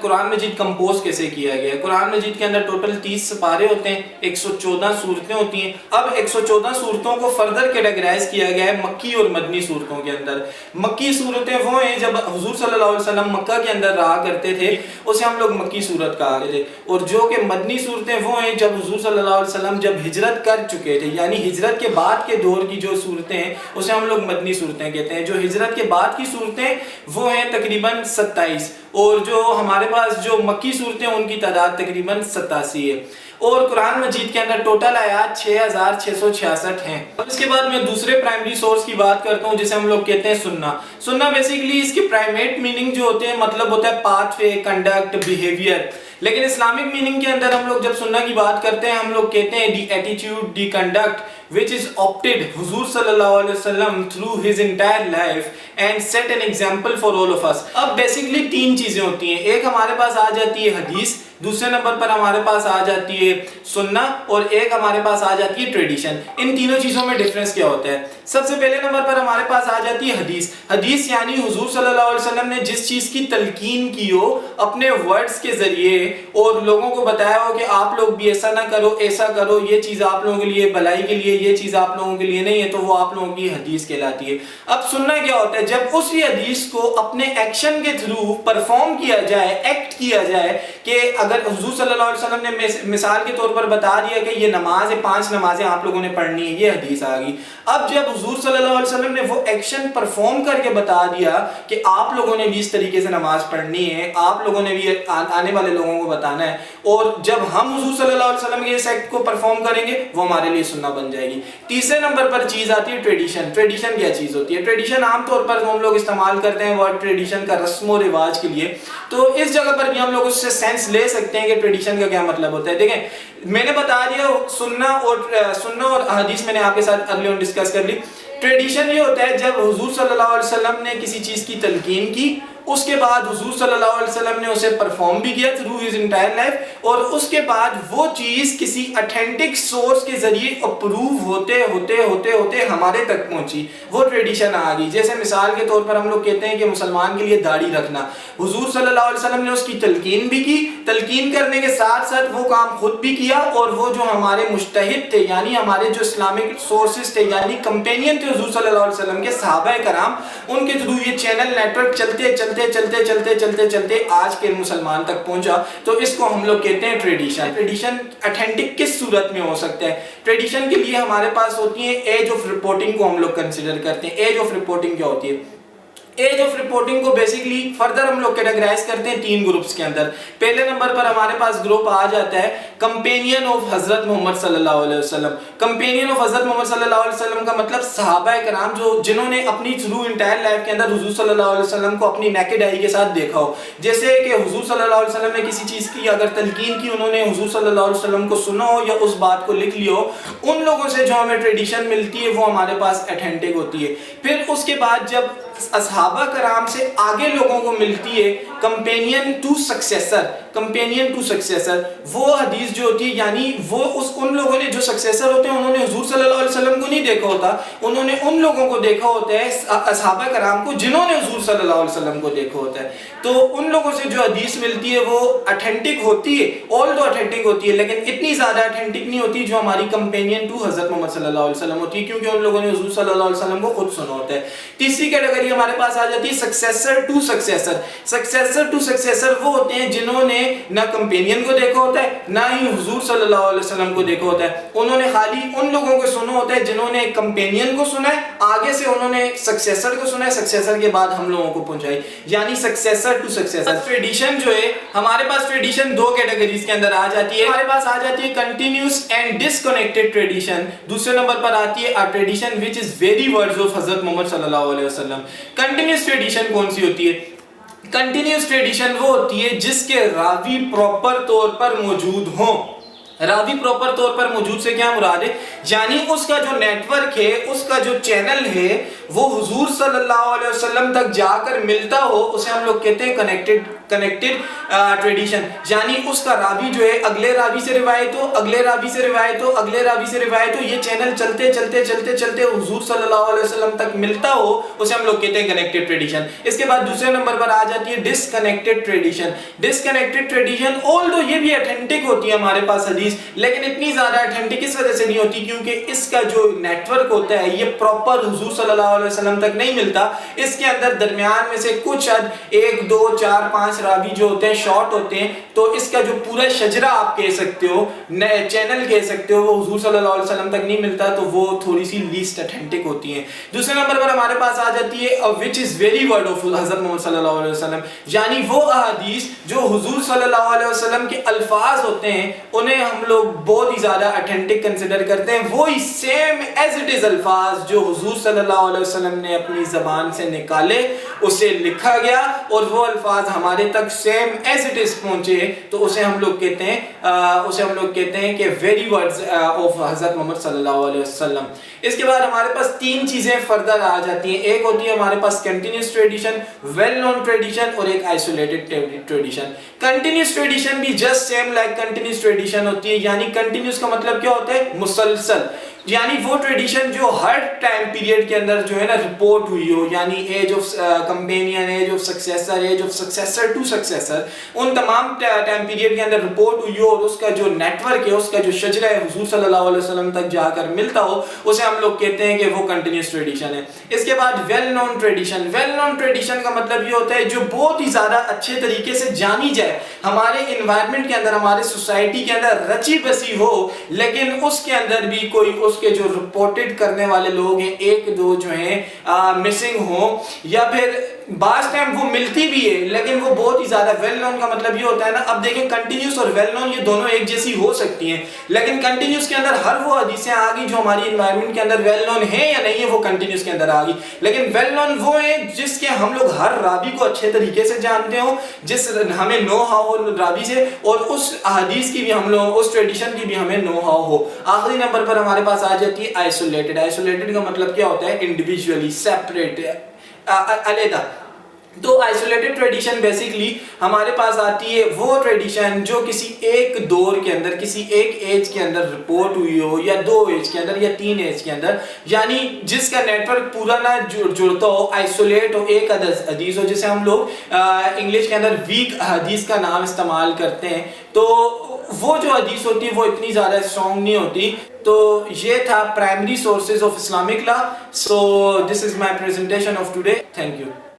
قرآن مجید compose کیسے کیا گیا ہے۔ قرآن مجید کے اندر ٹوٹل 30 سپارے ہوتے ہیں، 114 صورتیں ہوتی ہیں۔ اب 114 صورتوں کو فردر کیٹیگرائز کیا گیا ہے مکی اور مدنی صورتوں کے اندر۔ مکی صورتیں وہ ہیں جب حضور صلی اللہ علیہ وسلم مکہ کے اندر رہا کرتے تھے، اسے ہم لوگ مکی صورت کہا کرتے تھے، اور جو کہ مدنی صورتیں وہ ہیں جب حضور صلی اللہ علیہ وسلم جب ہجرت کر چکے تھے، یعنی ہجرت کے بعد کے دور کی جو صورتیں ہیں اسے ہم لوگ مدنی صورتیں کہتے ہیں۔ جو ہجرت کے بعد کی صورتیں وہ ہیں تقریباً 27، اور جو ہمارے پاس جو مکی صورتیں ان کی تعداد تقریباً 87 ہے، اور قرآن مجید کے اندر ٹوٹل آیات 6666 ہیں۔ اب اس کے بعد میں دوسرے پرائمری سورس کی بات کرتا ہوں جسے ہم لوگ کہتے ہیں سننا۔ سننا بیسیکلی اس کی پرائمیٹ میننگ جو ہوتے ہیں مطلب ہوتا ہے پاتھ وے، کنڈکٹ، بیہیویئر، لیکن اسلامک میننگ کے اندر ہم لوگ جب سننا کی بات کرتے ہیں ہم لوگ کہتے ہیں the attitude, the conduct which is opted حضور صلی اللہ علیہ وسلم through his entire life and set an example for all of us۔ اب بیسیکلی تین چیزیں ہوتی ہیں، ایک ہمارے پاس آ جاتی ہے حدیث، دوسرے نمبر پر ہمارے پاس آ جاتی ہے سننا، اور ایک ہمارے پاس آ جاتی ہے ٹریڈیشن۔ ان تینوں چیزوں میں ڈیفرنس کیا ہوتا ہے؟ سب سے پہلے نمبر پر ہمارے پاس آ جاتی ہے حدیث۔ حدیث یعنی حضور صلی اللہ علیہ وسلم نے جس چیز کی تلقین کی ہو اپنے ورڈز کے ذریعے اور لوگوں کو بتایا ہو کہ آپ لوگ بھی ایسا نہ کرو، ایسا کرو، یہ چیز آپ لوگوں کے لیے بھلائی کے لیے، یہ چیز آپ لوگوں کے لیے نہیں ہے، تو وہ آپ لوگوں کی حدیث کہلاتی ہے۔ اب سننا کیا ہوتا ہے؟ جب اسی حدیث کو اپنے ایکشن کے تھرو پرفارم کیا جائے، ایکٹ کیا جائے، کہ اگر حضور صلی اللہ علیہ وسلم نے مثال کے طور پر بتا دیا کہ یہ نماز ہے، 5 نمازیں آپ لوگوں نے پڑھنی ہے، یہ حدیث آ گئی۔ اب جب حضور صلی اللہ علیہ وسلم نے وہ ایکشن پرفارم کر کے بتا دیا کہ آپ لوگوں نے بھی اس طریقے سے نماز پڑھنی ہے، آپ لوگوں نے بھی آنے والے لوگوں کو بتانا ہے، اور جب ہم حضور صلی اللہ علیہ وسلم کے اس ایکٹ کو پرفارم کریں گے وہ ہمارے لیے سننا بن جائے گی۔ تیسرے نمبر پر چیز آتی ہے ٹریڈیشن۔ ٹریڈیشن کیا چیز ہوتی ہے؟ ٹریڈیشن عام طور پر ہم لوگ استعمال کرتے ہیں ورڈ ٹریڈیشن کا رسم و رواج کے لیے، تو اس جگہ پر بھی ہم لوگ اس سے سینس لے سکتے ہیں کہ ٹریڈیشن کا کیا مطلب ہوتا ہے۔ دیکھیں میں نے بتا دیا سننا اور حدیث میں نے آپ کے ساتھ ارلی آن ڈسکس کر لی۔ ٹریڈیشن یہ ہوتا ہے جب حضور صلی اللہ علیہ وسلم نے کسی چیز کی تلقین کی، اس کے بعد حضور صلی اللہ علیہ وسلم نے اسے پرفارم بھی کیا تھرو ہز انٹائر لائف، اور اس کے بعد وہ چیز کسی اتھینٹک سورس کے ذریعے اپروو ہوتے ہوتے ہوتے ہوتے ہمارے تک پہنچی، وہ ٹریڈیشن آ گئی۔ جیسے مثال کے طور پر ہم لوگ کہتے ہیں کہ مسلمان کے لیے داڑھی رکھنا، حضور صلی اللہ علیہ وسلم نے اس کی تلقین بھی کی، تلقین کرنے کے ساتھ ساتھ وہ کام خود بھی کیا، اور وہ جو ہمارے مجتہد تھے یعنی ہمارے جو اسلامک سورسز تھے یعنی کمپینین تھے حضور صلی اللہ علیہ وسلم کے صحابہ کرام، ان کے تھرو یہ چینل نیٹ ورک چلتے چلتے چلتے چلتے چلتے چلتے آج کے مسلمان تک پہنچا، تو اس کو ہم لوگ کہتے ہیں ٹریڈیشن۔ ٹریڈیشن اتھینٹک کس صورت میں ہو سکتا ہے؟ ٹریڈیشن کے لیے ہمارے پاس ہوتی ہے ایج آف رپورٹنگ کو ہم لوگ کنسیڈر کرتے ہیں۔ ایج آف رپورٹنگ کیا ہوتی ہے؟ ایج آف رپورٹنگ کو بیسیکلی فردر ہم لوگ کیٹیگرائز کرتے ہیں 3 گروپس کے اندر۔ پہلے نمبر پر ہمارے پاس گروپ آ جاتا ہے کمپینین آف حضرت محمد صلی اللہ علیہ وسلم۔ کمپینین آف حضرت محمد صلی اللہ علیہ وسلم کا مطلب صحابہ کرام جنہوں نے اپنی تھرو انٹائر لائف کے اندر حضور صلی اللہ علیہ وسلم کو اپنی نیکڈ آئی کے ساتھ دیکھا ہو۔ جیسے کہ حضور صلی اللہ علیہ وسلم نے کسی چیز کی اگر تلقین کی، انہوں نے حضور صلی اللہ علیہ وسلم کو سنا ہو یا اس بات کو لکھ لیا ہو، ان لوگوں سے جو ہمیں ٹریڈیشن ملتی ہے وہ ہمارے پاس اتھینٹک ہوتی ہے۔ پھر اس کے بعد جب اصحابہ کرام سے آگے لوگوں کو ملتی ہے companion to successor, companion to successor, وہ حدیث جو ہوتی ہے یعنی وہ ان لوگوں نے جو سکسیسر ہوتے ہیں انہوں نے حضور صلی اللہ علیہ وسلم کو نہیں دیکھا ہوتا، انہوں نے ان لوگوں کو دیکھا ہوتا ہے اصحابہ کرام کو جنہوں نے حضور صلی اللہ علیہ وسلم کو دیکھا ہوتا ہے۔ تو ان لوگوں سے جو حدیث ملتی ہے وہ اتھینٹک ہوتی ہے، آل دو اتھینٹک ہوتی ہے، لیکن اتنی زیادہ اتھینٹک نہیں ہوتی جو ہماری کمپینین ٹو حضرت محمد صلی اللہ علیہ وسلم ہوتی ہے، کیونکہ ان لوگوں نے حضور صلی اللہ علیہ وسلم کو خود سنا ہوتا ہے۔ تیسری کیٹیگری ہمارے پاس آ جاتی ہے successor to successor. Successor to successor وہ ہوتے ہیں جنہوں نے نہ کمپینین کو دیکھا ہوتا ہے نہ ہی حضور صلی اللہ علیہ وسلم کو دیکھا ہوتا ہے، انہوں نے خالی ان لوگوں کو سنا ہوتا ہے جنہوں نے کمپینین کو سنا ہے، آگے سے انہوں نے سکسیسر کو سنا ہے، سکسیسر کے بعد ہم لوگوں کو پہنچائی، یعنی سکسیسر ٹو سکسیسر۔ ٹریڈیشن جو ہے ہمارے پاس ٹریڈیشن 2 کیٹیگریز کے اندر آ جاتی ہے۔ ہمارے پاس آ جاتی ہے کنٹینیوس اینڈ ڈسکنیکٹڈ ٹریڈیشن، دوسرے نمبر پر آتی ہے tradition which is very words of حضرت محمد صلی اللہ علیہ وسلم۔ کنٹینیوس ٹریڈیشن کون سی ہوتی ہے؟ کنٹینیوس ٹریڈیشن وہ ہوتی ہے جس کے راوی پراپر طور پر موجود ہوں۔ راوی پراپر طور پر موجود سے کیا مراد ہے؟ یعنی اس کا جو نیٹ ورک ہے، اس کا جو چینل ہے وہ حضور صلی اللہ علیہ وسلم تک جا کر ملتا ہو، اسے ہم لوگ کہتے ہیں کنیکٹڈ ٹریڈیشن. یعنی اس کا راوی جو ہے اگلے راوی سے روایت ہو، اگلے راوی سے روایت ہو، اگلے راوی سے روایت ہو، یہ چینل چلتے چلتے چلتے چلتے حضور صلی اللہ علیہ وسلم تک ملتا ہو، اسے ہم لوگ کہتے ہیں کنیکٹڈ ٹریڈیشن. اس کے بعد دوسرے نمبر پر آ جاتی ہے ڈسکنیکٹڈ ٹریڈیشن. ڈسکنیکٹڈ ٹریڈیشن آلدو یہ بھی اتھینٹک ہوتی ہے ہمارے پاس حدیث، لیکن اتنی زیادہ اتھینٹک اس وجہ سے نہیں ہوتی کیونکہ اس کا جو نیٹ ورک ہوتا ہے یہ پراپر حضور صلی اللہ علیہ وسلم تک نہیں ملتا. اس کے اندر درمیان میں سے کچھ ایک دو چار پانچ راوی جو ہوتے ہیں شارٹ ہوتے ہیں، تو اس کا جو پورا شجرہ آپ کہہ سکتے ہو، چینل کہہ سکتے ہو، وہ حضور صلی اللہ علیہ وسلم تک نہیں ملتا، تو وہ تھوڑی سی لیسٹ اتھینٹک ہوتی ہیں. دوسرے نمبر پر ہمارے پاس آ جاتی ہے which is very word of حضرت محمد صلی اللہ علیہ وسلم، یعنی وہ احادیث جو حضور صلی اللہ علیہ وسلم کے الفاظ ہوتے ہیں انہیں ہم لوگ بہت ہی زیادہ اتھینٹک کنسیڈر کرتے ہیں. وہی سیم ایز اٹ از الفاظ جو حضور صلی اللہ علیہ وسلم نے اپنی زبان سے نکالے، اسے لکھا گیا اور وہ الفاظ ہمارے تک سیم ایز اٹ از پہنچے، تو اسے ہم لوگ کہتے ہیں کہ ویری ورڈز آف حضرت محمد صلی اللہ علیہ وسلم. اس کے بعد ہمارے پاس تین چیزیں فردر آ جاتی ہیں. ایک ہوتی ہے ہمارے پاس continuous tradition, well known tradition, اور ایک آئسولیٹڈ ٹریڈیشن. کنٹینیوس ٹریڈیشن بھی just same like continuous tradition ہوتی ہے. یعنی کنٹینیوس کا مطلب کیا ہوتا ہے؟ مسلسل. یعنی وہ ٹریڈیشن جو ہر ٹائم پیریڈ کے اندر جو ہے نا رپورٹ ہوئی ہو، یعنی age of companion, age of successor to successor, ان تمام ٹائم پیریڈ کے اندر رپورٹ ہوئی ہو اور اس کا جو نیٹ ورک ہے، اس کا جو شجرہ ہے حضور صلی اللہ علیہ وسلم تک جا کر ملتا ہو، اسے ہم لوگ کہتے ہیں کہ وہ کنٹینیوس ٹریڈیشن ہے. اس کے بعد well known tradition. Well known tradition کا مطلب یہ ہوتا ہے جو بہت ہی زیادہ اچھے طریقے سے جانی جائے، ہمارے انوائرمنٹ کے اندر، ہمارے سوسائٹی کے اندر رچی بسی ہو، لیکن اس کے اندر بھی کوئی اس کے جو رپورٹڈ کرنے والے لوگ ہیں ایک دو جو ہیں مسنگ ہوں، یا پھر بعض ٹائم وہ ملتی بھی ہے لیکن وہ بہت ہی زیادہ. ویل نون کا مطلب یہ ہوتا ہے نا، اب دیکھیں کنٹینیوس اور ویل نون یہ دونوں ایک جیسی ہو سکتی ہیں، لیکن کنٹینیوس کے اندر ہر وہ حدیثیں آ گئی جو ہماری انوائرمنٹ کے اندر ویل نون ہے یا نہیں ہے، وہ کنٹینیوس کے اندر آ گئی. لیکن ویل نون وہ ہیں جس کے ہم لوگ ہر راوی کو اچھے طریقے سے جانتے ہوں، جس ہمیں نو ہاؤ ہو راوی سے، اور اس حدیث کی بھی ہم لوگ، اس ٹریڈیشن کی بھی ہمیں نو ہاؤ ہو. آخری نمبر پر ہمارے پاس آ جاتی ہے آئسولیٹڈ. آئسولیٹڈ کا مطلب کیا ہوتا ہے؟ انڈیویجولی، سیپریٹ، علیحدہ. تو آئسولیٹڈ ٹریڈیشن بیسیکلی ہمارے پاس آتی ہے وہ ٹریڈیشن جو کسی ایک دور کے اندر، کسی ایک ایج کے اندر رپورٹ ہوئی ہو، یا دو ایج کے اندر، یا تین ایج کے اندر، یعنی جس کا نیٹ ورک پورا نہ جڑتا ہو، آئسولیٹ ہو، ایک حدیث ہو، جسے ہم لوگ انگلش کے اندر ویک حدیث کا نام استعمال کرتے ہیں. تو وہ جو حدیث ہوتی ہے وہ اتنی زیادہ اسٹرانگ نہیں ہوتی. تو یہ تھا primary sources of Islamic law. So this is my presentation of today. Thank you.